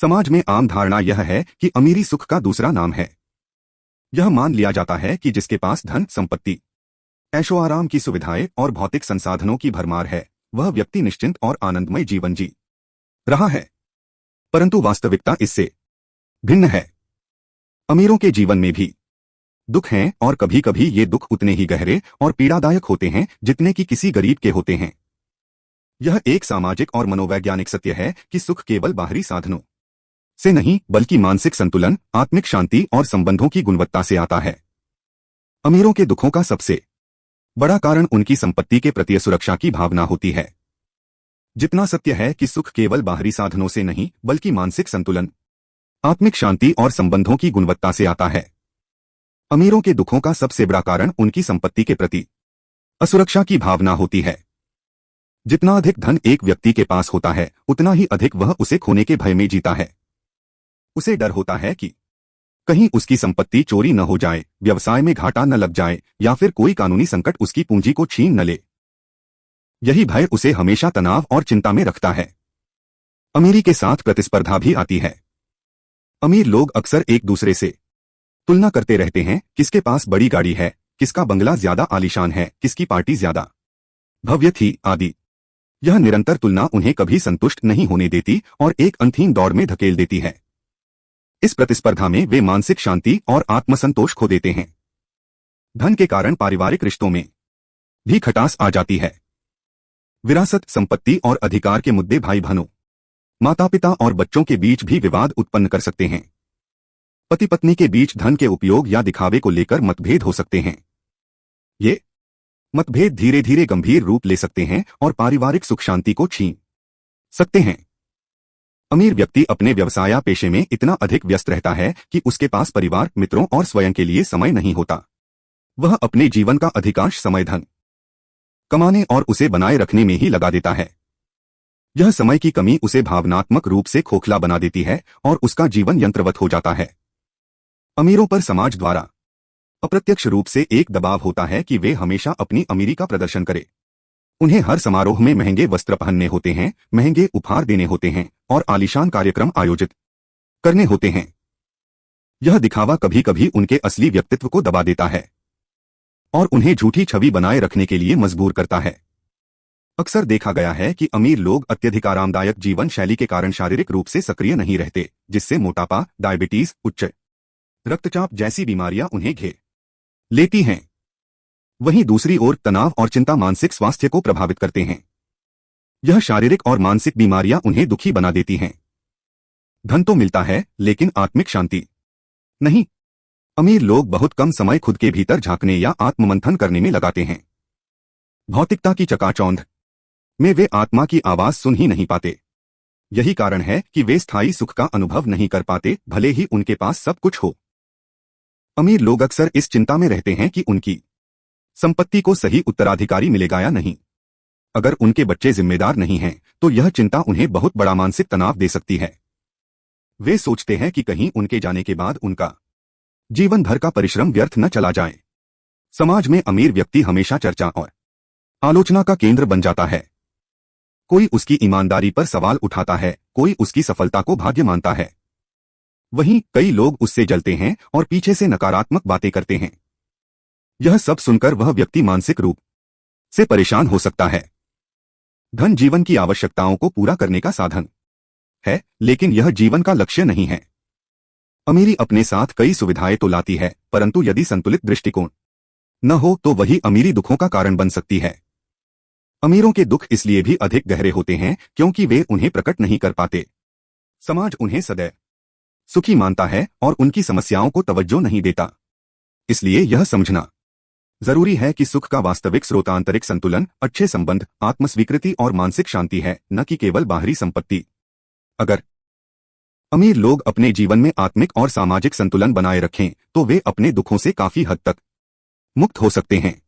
समाज में आम धारणा यह है कि अमीरी सुख का दूसरा नाम है। यह मान लिया जाता है कि जिसके पास धन, संपत्ति, ऐशो आराम की सुविधाएं और भौतिक संसाधनों की भरमार है, वह व्यक्ति निश्चिंत और आनंदमय जीवन जी रहा है। परंतु वास्तविकता इससे भिन्न है। अमीरों के जीवन में भी दुख हैं और कभी कभी ये दुख उतने ही गहरे और पीड़ादायक होते हैं जितने कि किसी गरीब के होते हैं। यह एक सामाजिक और मनोवैज्ञानिक सत्य है कि सुख केवल बाहरी साधनों से नहीं बल्कि मानसिक संतुलन, आत्मिक शांति और संबंधों की गुणवत्ता से आता है। अमीरों के दुखों का सबसे बड़ा कारण उनकी संपत्ति के प्रति सुरक्षा की भावना होती है। जितना सत्य है कि सुख केवल बाहरी साधनों से नहीं बल्कि मानसिक संतुलन, आत्मिक शांति और संबंधों की गुणवत्ता से आता है। अमीरों के दुखों का सबसे बड़ा कारण उनकी संपत्ति के प्रति असुरक्षा की भावना होती है। जितना अधिक धन एक व्यक्ति के पास होता है, उतना ही अधिक वह उसे खोने के भय में जीता है। उसे डर होता है कि कहीं उसकी संपत्ति चोरी न हो जाए, व्यवसाय में घाटा न लग जाए या फिर कोई कानूनी संकट उसकी पूंजी को छीन न ले। यही भय उसे हमेशा तनाव और चिंता में रखता है। अमीरी के साथ प्रतिस्पर्धा भी आती है। अमीर लोग अक्सर एक दूसरे से तुलना करते रहते हैं, किसके पास बड़ी गाड़ी है, किसका बंगला ज्यादा आलीशान है, किसकी पार्टी ज्यादा भव्य थी आदि। यह निरंतर तुलना उन्हें कभी संतुष्ट नहीं होने देती और एक अनथीन दौड़ में धकेल देती है। इस प्रतिस्पर्धा में वे मानसिक शांति और आत्मसंतोष खो देते हैं। धन के कारण पारिवारिक रिश्तों में भी खटास आ जाती है। विरासत, संपत्ति और अधिकार के मुद्दे भाई बहनों, माता पिता और बच्चों के बीच भी विवाद उत्पन्न कर सकते हैं। पति पत्नी के बीच धन के उपयोग या दिखावे को लेकर मतभेद हो सकते हैं। ये मतभेद धीरे धीरे गंभीर रूप ले सकते हैं और पारिवारिक सुख शांति को छीन सकते हैं। अमीर व्यक्ति अपने व्यवसाय या पेशे में इतना अधिक व्यस्त रहता है कि उसके पास परिवार, मित्रों और स्वयं के लिए समय नहीं होता। वह अपने जीवन का अधिकांश समय धन कमाने और उसे बनाए रखने में ही लगा देता है। यह समय की कमी उसे भावनात्मक रूप से खोखला बना देती है और उसका जीवन यंत्रवत हो जाता है। अमीरों पर समाज द्वारा अप्रत्यक्ष रूप से एक दबाव होता है कि वे हमेशा अपनी अमीरी का प्रदर्शन करें। उन्हें हर समारोह में महंगे वस्त्र पहनने होते हैं, महंगे उपहार देने होते हैं और आलीशान कार्यक्रम आयोजित करने होते हैं। यह दिखावा कभी कभी उनके असली व्यक्तित्व को दबा देता है और उन्हें झूठी छवि बनाए रखने के लिए मजबूर करता है। अक्सर देखा गया है कि अमीर लोग अत्यधिक आरामदायक जीवन शैली के कारण शारीरिक रूप से सक्रिय नहीं रहते, जिससे मोटापा, डायबिटीज, उच्च रक्तचाप जैसी बीमारियां उन्हें घेर लेती हैं। वहीं दूसरी ओर तनाव और चिंता मानसिक स्वास्थ्य को प्रभावित करते हैं। यह शारीरिक और मानसिक बीमारियां उन्हें दुखी बना देती हैं। धन तो मिलता है लेकिन आत्मिक शांति नहीं। अमीर लोग बहुत कम समय खुद के भीतर झांकने या आत्ममंथन करने में लगाते हैं। भौतिकता की चकाचौंध में वे आत्मा की आवाज सुन ही नहीं पाते। यही कारण है कि वे स्थायी सुख का अनुभव नहीं कर पाते, भले ही उनके पास सब कुछ हो। अमीर लोग अक्सर इस चिंता में रहते हैं कि उनकी संपत्ति को सही उत्तराधिकारी मिलेगा या नहीं। अगर उनके बच्चे जिम्मेदार नहीं हैं, तो यह चिंता उन्हें बहुत बड़ा मानसिक तनाव दे सकती है। वे सोचते हैं कि कहीं उनके जाने के बाद उनका जीवन भर का परिश्रम व्यर्थ न चला जाए। समाज में अमीर व्यक्ति हमेशा चर्चा और आलोचना का केंद्र बन जाता है। कोई उसकी ईमानदारी पर सवाल उठाता है, कोई उसकी सफलता को भाग्य मानता है। वहीं कई लोग उससे जलते हैं और पीछे से नकारात्मक बातें करते हैं। यह सब सुनकर वह व्यक्ति मानसिक रूप से परेशान हो सकता है। धन जीवन की आवश्यकताओं को पूरा करने का साधन है, लेकिन यह जीवन का लक्ष्य नहीं है। अमीरी अपने साथ कई सुविधाएं तो लाती है, परंतु यदि संतुलित दृष्टिकोण न हो तो वही अमीरी दुखों का कारण बन सकती है। अमीरों के दुख इसलिए भी अधिक गहरे होते हैं क्योंकि वे उन्हें प्रकट नहीं कर पाते। समाज उन्हें सदैव सुखी मानता है और उनकी समस्याओं को तवज्जो नहीं देता। इसलिए यह समझना जरूरी है कि सुख का वास्तविक स्रोत आंतरिक संतुलन, अच्छे संबंध, आत्मस्वीकृति और मानसिक शांति है, न कि केवल बाहरी संपत्ति। अगर अमीर लोग अपने जीवन में आत्मिक और सामाजिक संतुलन बनाए रखें तो वे अपने दुखों से काफी हद तक मुक्त हो सकते हैं।